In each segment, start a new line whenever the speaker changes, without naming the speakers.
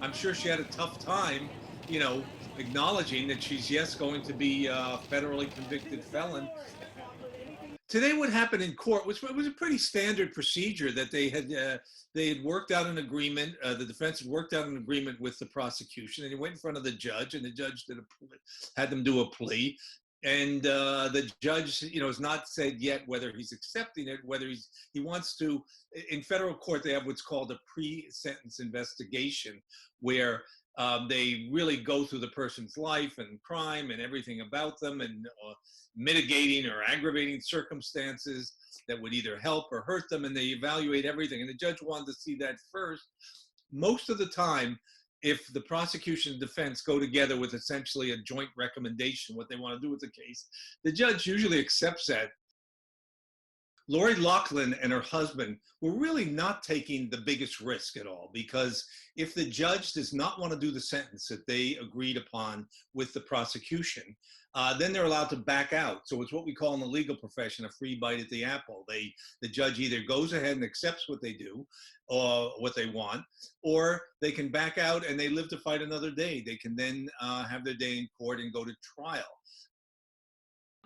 I'm sure she had a tough time, you know, acknowledging that she's, yes, going to be a federally convicted felon. Today, what happened in court was it was a pretty standard procedure that they had worked out an agreement. The defense had worked out an agreement with the prosecution, and he went in front of the judge, and the judge had them do a plea. And the judge, has not said yet whether he's accepting it, whether he wants to. In federal court, they have what's called a pre-sentence investigation, where they really go through the person's life and crime and everything about them, and mitigating or aggravating circumstances that would either help or hurt them, and they evaluate everything. And the judge wanted to see that first. Most of the time, if the prosecution and defense go together with essentially a joint recommendation, what they want to do with the case, the judge usually accepts that. Lori Laughlin and her husband were really not taking the biggest risk at all, because if the judge does not want to do the sentence that they agreed upon with the prosecution, then they're allowed to back out. So it's what we call in the legal profession a free bite at the apple. The judge either goes ahead and accepts what they do or what they want, or they can back out and they live to fight another day. They can then have their day in court and go to trial.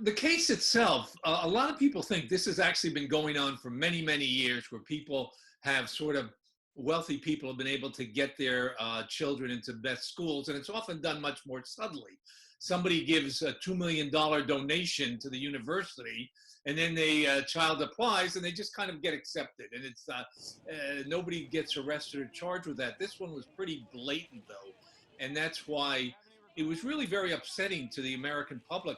The case itself, a lot of people think this has actually been going on for many, many years, where people have sort of wealthy people have been able to get their children into best schools, and it's often done much more subtly. Somebody gives a $2 million donation to the university, and then the child applies, and they just kind of get accepted, and it's nobody gets arrested or charged with that. This one was pretty blatant, though, and that's why it was really very upsetting to the American public.